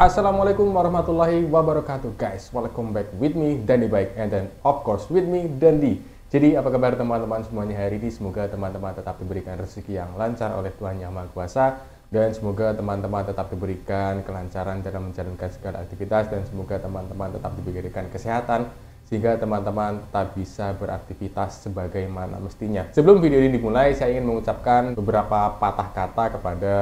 Assalamualaikum warahmatullahi wabarakatuh guys. Welcome back with me Dandi Baik, and then of course with me Dandi. Jadi apa kabar teman-teman semuanya hari ini? Semoga teman-teman tetap diberikan rezeki yang lancar oleh Tuhan Yang Maha Kuasa, dan semoga teman-teman tetap diberikan kelancaran dalam menjalankan segala aktivitas, dan semoga teman-teman tetap diberikan kesehatan sehingga teman-teman tetap bisa beraktivitas sebagaimana mestinya. Sebelum video ini dimulai, saya ingin mengucapkan beberapa patah kata kepada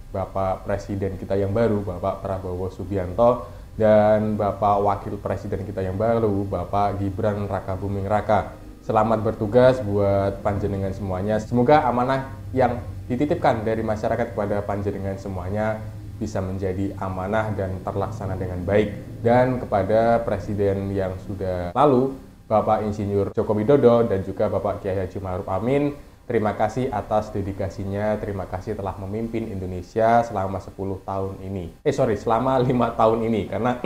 Bapak Presiden kita yang baru, Bapak Prabowo Subianto, dan Bapak Wakil Presiden kita yang baru, Bapak Gibran Rakabuming Raka. Selamat bertugas buat panjenengan semuanya. Semoga amanah yang dititipkan dari masyarakat kepada panjenengan semuanya bisa menjadi amanah dan terlaksana dengan baik. Dan kepada Presiden yang sudah lalu, Bapak Insinyur Joko Widodo dan juga Bapak Kiai Haji Ma'ruf Amin, terima kasih atas dedikasinya, terima kasih telah memimpin Indonesia selama 10 tahun ini. Selama 5 tahun ini, karena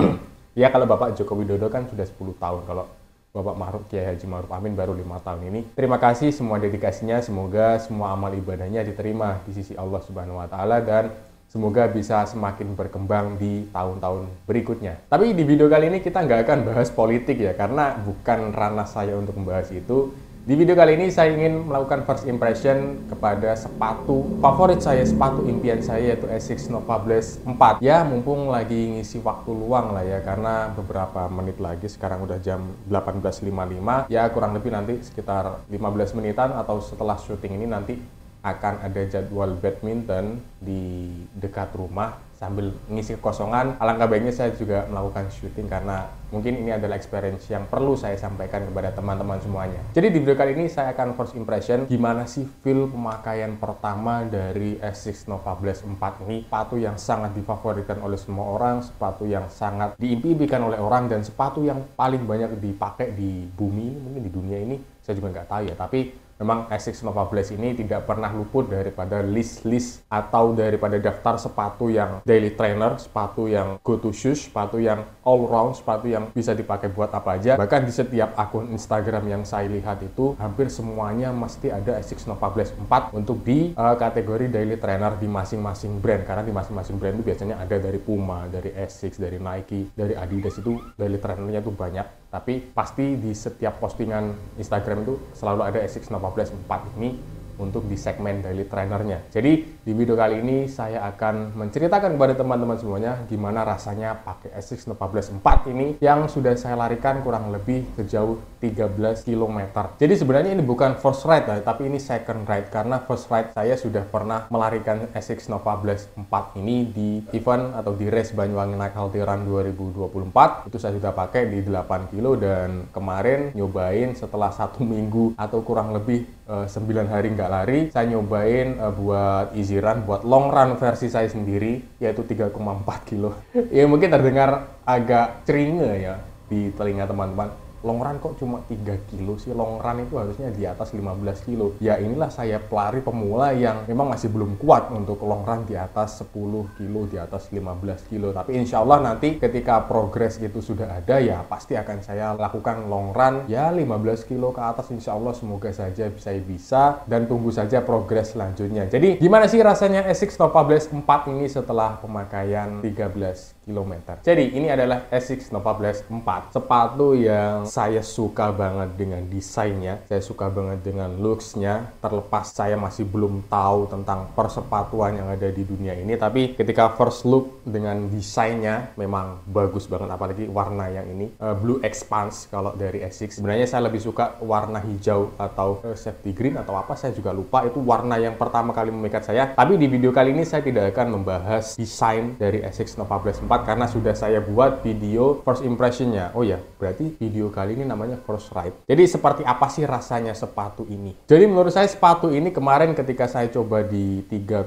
ya kalau Bapak Joko Widodo kan sudah 10 tahun, kalau Bapak Kiai Haji Ma'ruf Amin baru 5 tahun ini. Terima kasih semua dedikasinya, semoga semua amal ibadahnya diterima di sisi Allah Subhanahu wa Ta'ala, dan semoga bisa semakin berkembang di tahun-tahun berikutnya. Tapi di video kali ini kita nggak akan bahas politik ya, karena bukan ranah saya untuk membahas itu. Di video kali ini saya ingin melakukan first impression kepada sepatu favorit saya, sepatu impian saya, yaitu Asics Nova Blast 4. Ya, mumpung lagi ngisi waktu luang lah ya, karena beberapa menit lagi, sekarang udah jam 18.55, ya kurang lebih nanti sekitar 15 menitan atau setelah syuting ini nanti akan ada jadwal badminton di dekat rumah sambil ngisi kekosongan. Alangkah baiknya saya juga melakukan syuting, karena mungkin ini adalah experience yang perlu saya sampaikan kepada teman-teman semuanya. Jadi di video kali ini saya akan first impression gimana sih feel pemakaian pertama dari Asics Nova Blast 4 ini. Sepatu yang sangat difavoritkan oleh semua orang, sepatu yang sangat diimpi-impikan oleh orang, dan sepatu yang paling banyak dipakai di bumi, mungkin di dunia ini, saya juga nggak tahu ya, tapi memang Asics Nova Blast ini tidak pernah luput daripada list-list atau daripada daftar sepatu yang daily trainer, sepatu yang go to shoes, sepatu yang all round, sepatu yang bisa dipakai buat apa aja. Bahkan di setiap akun Instagram yang saya lihat itu hampir semuanya mesti ada Asics Nova Blast 4 untuk di kategori daily trainer di masing-masing brand, karena di masing-masing brand itu biasanya ada dari Puma, dari Asics, dari Nike, dari Adidas, itu daily trainernya tuh banyak. Tapi pasti di setiap postingan Instagram itu selalu ada Asics Nova Blast 4 ini untuk di segmen daily trainernya. Jadi di video kali ini saya akan menceritakan kepada teman-teman semuanya gimana rasanya pakai Asics Nova Blast 4 ini yang sudah saya larikan kurang lebih sejauh 13 km. Jadi sebenarnya ini bukan first ride ya, tapi ini second ride, karena first ride saya sudah pernah melarikan Asics Nova Blast 4 ini di event atau di race Banyuwangi Night Healthy Run 2024. Itu saya sudah pakai di 8 kilo, dan kemarin nyobain setelah 1 minggu atau kurang lebih 9 hari nggak lari, saya nyobain buat easy run, buat long run versi saya sendiri, yaitu 3,4 kilo. Ya mungkin terdengar agak ceringe ya di telinga teman-teman. Long run kok cuma 3 kilo sih? Long run itu harusnya di atas 15 kilo. Ya inilah saya pelari pemula yang memang masih belum kuat untuk long run di atas 10 kilo, di atas 15 kilo. Tapi insya Allah nanti ketika progres itu sudah ada, ya pasti akan saya lakukan long run ya 15 kilo ke atas, insya Allah. Semoga saja saya bisa, dan tunggu saja progres selanjutnya. Jadi gimana sih rasanya Asics Nova Blast 4 ini setelah pemakaian 13 km? Jadi ini adalah Asics Nova Blast 4, sepatu yang saya suka banget dengan desainnya, saya suka banget dengan looks-nya. Terlepas saya masih belum tahu tentang persepatuan yang ada di dunia ini, tapi ketika first look dengan desainnya memang bagus banget, apalagi warna yang ini Blue Expanse kalau dari Asics. Sebenarnya saya lebih suka warna hijau atau safety green atau apa, saya juga lupa, itu warna yang pertama kali memikat saya. Tapi di video kali ini saya tidak akan membahas desain dari Asics Nova Blast 4 karena sudah saya buat video first impression-nya. Oh ya, berarti video kali ini namanya first ride. Jadi seperti apa sih rasanya sepatu ini? Jadi menurut saya sepatu ini kemarin ketika saya coba di 3,4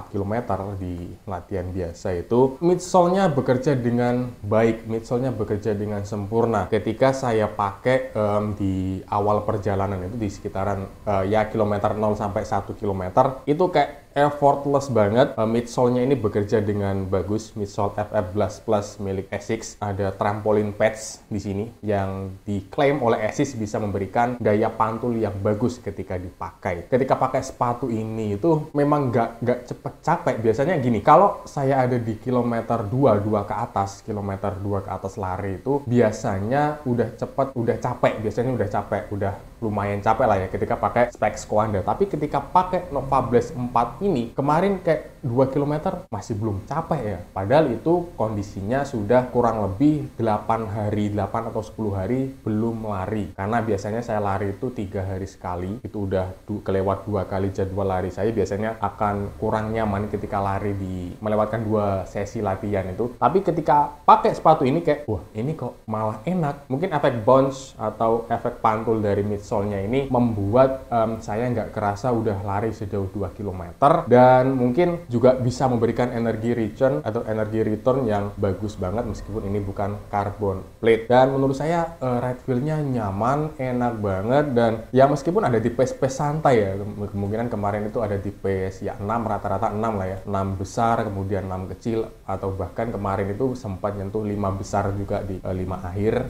km di latihan biasa itu, midsole-nya bekerja dengan baik, midsole-nya bekerja dengan sempurna. Ketika saya pakai di awal perjalanan itu di sekitaran ya kilometer 0 sampai 1 km itu kayak effortless banget. Midsole-nya ini bekerja dengan bagus. Midsole FF Blast Plus milik Asics. Ada trampolin pads di sini yang diklaim oleh Asics bisa memberikan daya pantul yang bagus ketika dipakai. Ketika pakai sepatu ini itu memang nggak cepet capek. Biasanya gini, kalau saya ada di kilometer 2 ke atas, kilometer 2 ke atas lari itu biasanya udah cepet, udah capek. Biasanya udah capek, udah lumayan capek lah ya ketika pakai Specs Coanda. Tapi ketika pakai Nova Blast 4 ini, kemarin kayak 2 km masih belum capek ya. Padahal itu kondisinya sudah kurang lebih 8 hari, 8 atau 10 hari belum lari. Karena biasanya saya lari itu 3 hari sekali. Itu udah kelewat 2 kali jadwal lari saya. Biasanya akan kurang nyaman ketika lari melewatkan 2 sesi latihan itu. Tapi ketika pakai sepatu ini kayak, wah ini kok malah enak. Mungkin efek bounce atau efek pantul dari midsole-nya ini membuat saya nggak kerasa udah lari sejauh 2 km. Dan mungkin juga bisa memberikan energi return atau energi return yang bagus banget meskipun ini bukan carbon plate. Dan menurut saya ride feel-nya nyaman, enak banget, dan ya meskipun ada di pace-pace santai ya, kemungkinan kemarin itu ada di pace ya 6, rata-rata 6 lah ya, 6 besar kemudian 6 kecil, atau bahkan kemarin itu sempat nyentuh 5 besar juga di 5 akhir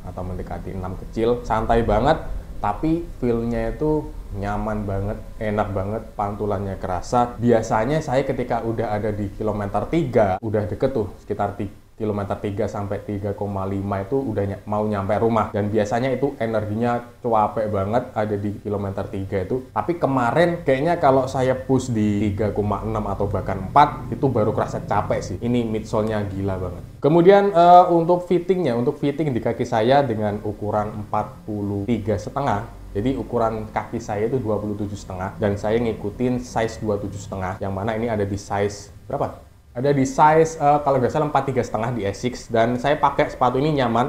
atau mendekati 6 kecil. Santai banget, tapi feel-nya itu nyaman banget, enak banget, pantulannya kerasa. Biasanya saya ketika udah ada di kilometer 3, udah deket tuh, sekitar kilometer 3 sampai 3,5 itu udah mau nyampe rumah. Dan biasanya itu energinya capek banget ada di kilometer 3 itu. Tapi kemarin kayaknya kalau saya push di 3,6 atau bahkan 4, itu baru kerasa capek sih. Ini midsole-nya gila banget. Kemudian untuk fitting di kaki saya dengan ukuran 43,5. Jadi ukuran kaki saya itu 27,5 dan saya ngikutin size 27,5, yang mana ini ada di size berapa? Ada di size kalau nggak salah 43,5 di Asics. Dan saya pakai sepatu ini nyaman.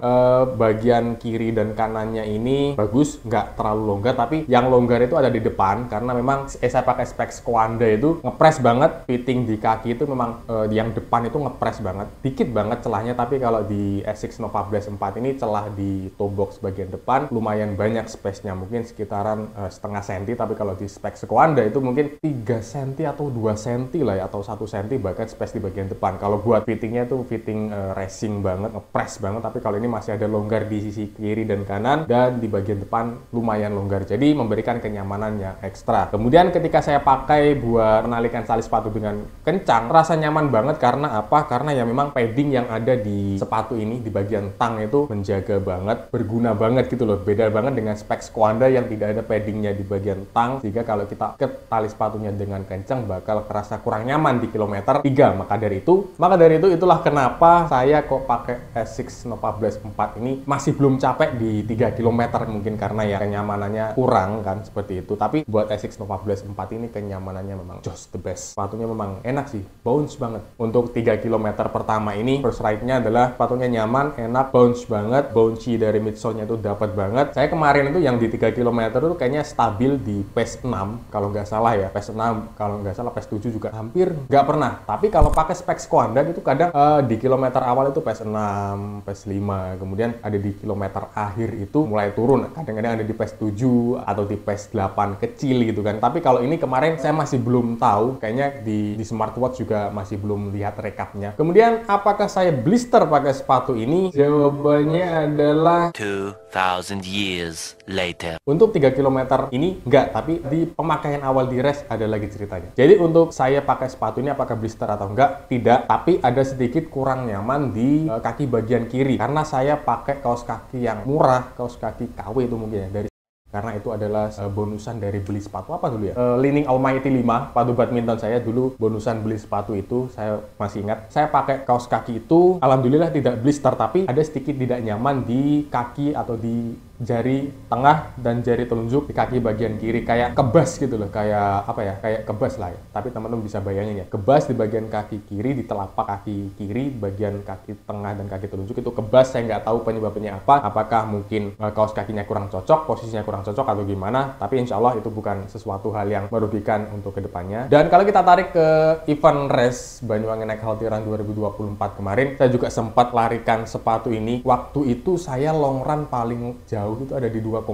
Bagian kiri dan kanannya ini bagus, nggak terlalu longgar, tapi yang longgar itu ada di depan karena memang saya pakai Specs Coanda itu ngepres banget. Fitting di kaki itu memang yang depan itu ngepres banget, dikit banget celahnya. Tapi kalau di Asics Nova Blast 4 ini celah di toe box bagian depan lumayan banyak space-nya, mungkin sekitaran setengah senti. Tapi kalau di Specs Coanda itu mungkin 3 cm atau 2 cm lah ya, atau 1 cm bahkan space di bagian depan. Kalau buat fittingnya tuh fitting racing banget, ngepres banget. Tapi kalau ini masih ada longgar di sisi kiri dan kanan, dan di bagian depan lumayan longgar, jadi memberikan kenyamanan yang ekstra. Kemudian ketika saya pakai buat menalikan tali sepatu dengan kencang, rasa nyaman banget. Karena apa? Karena ya memang padding yang ada di sepatu ini di bagian tang itu menjaga banget, berguna banget gitu loh. Beda banget dengan Specs Coanda yang tidak ada paddingnya di bagian tang, sehingga kalau kita ke tali sepatunya dengan kencang bakal kerasa kurang nyaman di kilometer 3. Maka dari itu itulah kenapa saya kok pakai Asics Nova Blast 4 ini masih belum capek di 3 km, mungkin karena ya kenyamanannya kurang kan, seperti itu. Tapi buat Asics Nova Blast 4 ini kenyamanannya memang just the best. Sepatunya memang enak sih, bounce banget. Untuk 3 km pertama ini first ride-nya adalah sepatunya nyaman, enak, bounce banget, bouncy dari midsole-nya itu dapat banget. Saya kemarin itu yang di 3 km itu kayaknya stabil di pace 6 kalau nggak salah ya, pace 6, kalau nggak salah pace 7 juga hampir nggak pernah. Tapi kalau pakai Specs Coanda itu kadang di kilometer awal itu pace 6, pace 5, kemudian ada di kilometer akhir itu mulai turun. Kadang-kadang ada di pace 7 atau di pace 8 kecil gitu kan. Tapi kalau ini kemarin saya masih belum tahu, kayaknya di smartwatch juga masih belum lihat rekapnya. Kemudian apakah saya blister pakai sepatu ini? Jawabannya adalah 2000 years later. Untuk 3 km ini enggak, tapi di pemakaian awal di race ada lagi ceritanya. Jadi untuk saya pakai sepatu ini apakah blister atau enggak? Tidak, tapi ada sedikit kurang nyaman di kaki bagian kiri karena saya pakai kaos kaki yang murah, kaos kaki KW itu mungkin ya, dari karena itu adalah bonusan dari beli sepatu apa dulu ya? Li-Ning Almighty 5, sepatu badminton saya dulu bonusan beli sepatu itu, saya masih ingat. Saya pakai kaos kaki itu, alhamdulillah tidak blister, tapi ada sedikit tidak nyaman di kaki atau di jari tengah dan jari telunjuk di kaki bagian kiri, kayak kebas gitu loh, kayak apa ya, kayak kebas lah ya. Tapi teman-teman bisa bayangin ya, kebas di bagian kaki kiri, di telapak kaki kiri, bagian kaki tengah dan kaki telunjuk itu kebas. Saya nggak tahu penyebabnya apa, apakah mungkin kaos kakinya kurang cocok, posisinya kurang cocok atau gimana, tapi insya Allah itu bukan sesuatu hal yang merugikan untuk kedepannya. Dan kalau kita tarik ke event race Banyuwangi Naik Healthy Run 2024 kemarin, saya juga sempat larikan sepatu ini. Waktu itu saya long run paling jauh jauh itu ada di 2,5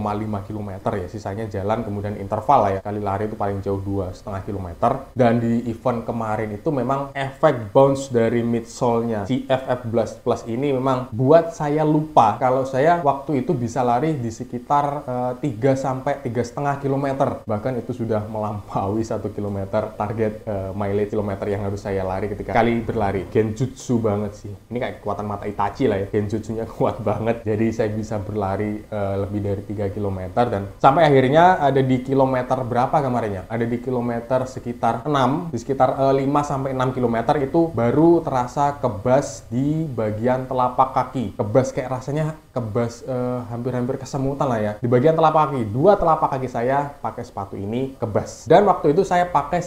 km ya, sisanya jalan kemudian interval lah ya, kali lari itu paling jauh 2,5 km. Dan di event kemarin itu memang efek bounce dari midsole-nya si FF Blast Plus ini memang buat saya lupa kalau saya waktu itu bisa lari di sekitar 3 sampai 3,5 km, bahkan itu sudah melampaui 1 km target mileage kilometer yang harus saya lari ketika kali berlari. Genjutsu banget sih, ini kayak kekuatan mata Itachi lah ya, genjutsunya kuat banget, jadi saya bisa berlari lebih dari 3 km dan sampai akhirnya ada di kilometer berapa kemarinnya, ada di kilometer sekitar 6, di sekitar 5 sampai 6 km itu baru terasa kebas di bagian telapak kaki. Kebas kayak rasanya kebas hampir-hampir kesemutan lah ya di bagian telapak kaki. Dua telapak kaki saya pakai sepatu ini kebas, dan waktu itu saya pakai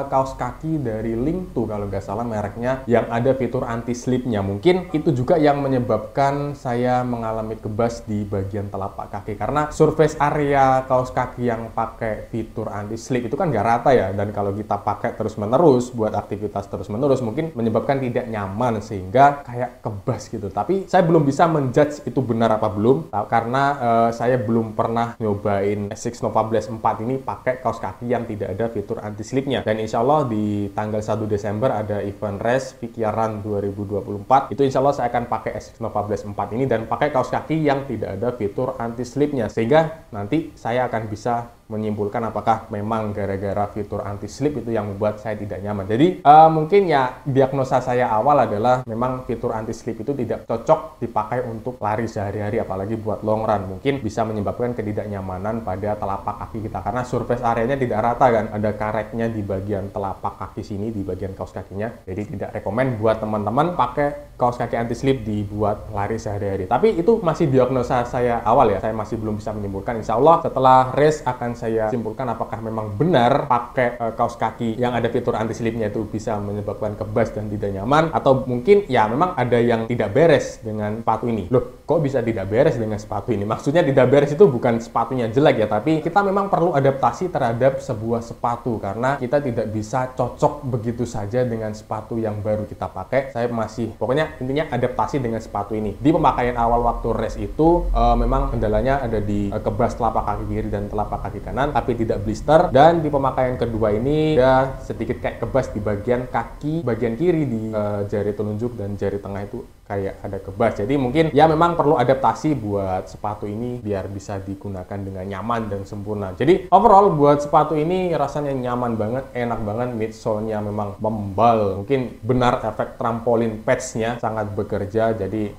kaos kaki dari Link2 kalau nggak salah mereknya, yang ada fitur anti slipnya. Mungkin itu juga yang menyebabkan saya mengalami kebas di bagian telapak kaki, karena surface area kaos kaki yang pakai fitur anti slip itu kan nggak rata ya, dan kalau kita pakai terus-menerus buat aktivitas terus-menerus mungkin menyebabkan tidak nyaman sehingga kayak kebas gitu. Tapi saya belum bisa menjudge itu benar apa belum, karena saya belum pernah nyobain Asics Nova Blast 4 ini pakai kaos kaki yang tidak ada fitur anti slipnya. Dan insya Allah di tanggal 1 Desember ada event race Vikia Run 2024, itu insya Allah saya akan pakai Asics Nova Blast 4 ini dan pakai kaos kaki yang tidak ada fitur anti slipnya, sehingga nanti saya akan bisa menyimpulkan apakah memang gara-gara fitur anti slip itu yang membuat saya tidak nyaman. Jadi mungkin ya diagnosa saya awal adalah memang fitur anti slip itu tidak cocok dipakai untuk lari sehari-hari, apalagi buat long run. Mungkin bisa menyebabkan ketidaknyamanan pada telapak kaki kita karena surface areanya tidak rata kan, ada karetnya di bagian telapak kaki sini, di bagian kaos kakinya. Jadi tidak rekomen buat teman-teman pakai kaos kaki anti slip dibuat lari sehari-hari. Tapi itu masih diagnosa saya awal ya, saya masih belum bisa menyimpulkan. Insya Allah setelah race akan saya simpulkan apakah memang benar pakai kaos kaki yang ada fitur anti slipnya itu bisa menyebabkan kebas dan tidak nyaman, atau mungkin ya memang ada yang tidak beres dengan sepatu ini. Loh, kok bisa tidak beres dengan sepatu ini? Maksudnya tidak beres itu bukan sepatunya jelek ya, tapi kita memang perlu adaptasi terhadap sebuah sepatu karena kita tidak bisa cocok begitu saja dengan sepatu yang baru kita pakai. Saya masih, pokoknya intinya adaptasi dengan sepatu ini. Di pemakaian awal waktu race itu memang kendalanya ada di kebas telapak kaki kiri dan telapak kaki kanan, tapi tidak blister. Dan di pemakaian kedua ini ada sedikit kayak kebas di bagian kaki bagian kiri, di jari telunjuk dan jari tengah itu kayak ada kebas. Jadi mungkin ya memang perlu adaptasi buat sepatu ini biar bisa digunakan dengan nyaman dan sempurna. Jadi overall buat sepatu ini rasanya nyaman banget, enak banget, midsole-nya memang membal. Mungkin benar efek trampolin patch-nya sangat bekerja. Jadi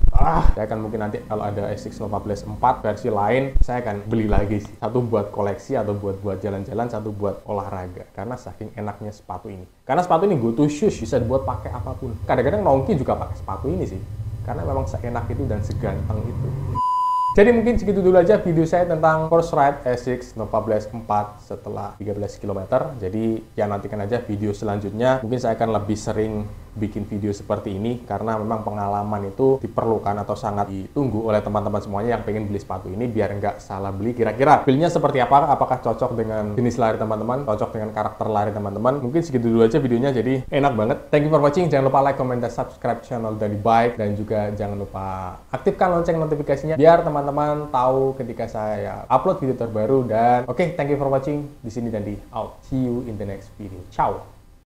saya akan mungkin nanti kalau ada Asics Nova Blast 4 versi lain saya akan beli lagi sih. Satu buat koleksi atau buat jalan-jalan, satu buat olahraga karena saking enaknya sepatu ini. Karena sepatu ini go to shoes, bisa dibuat pakai apapun. Kadang-kadang Nongki juga pakai sepatu ini sih, karena memang seenak itu dan seganteng itu. Jadi mungkin segitu dulu aja video saya tentang course ride Asics Nova Blast 4 setelah 13 km. Jadi ya nantikan aja video selanjutnya. Mungkin saya akan lebih sering bikin video seperti ini karena memang pengalaman itu diperlukan atau sangat ditunggu oleh teman-teman semuanya yang pengen beli sepatu ini biar nggak salah beli. Kira-kira build-nya seperti apa? Apakah cocok dengan jenis lari teman-teman? Cocok dengan karakter lari teman-teman? Mungkin segitu dulu aja videonya, jadi enak banget. Thank you for watching. Jangan lupa like, comment, dan subscribe channel Danny Bike, dan juga jangan lupa aktifkan lonceng notifikasinya biar teman-teman tahu ketika saya upload video terbaru. Dan oke, thank you for watching. Di sini Dandy out. See you in the next video. Ciao.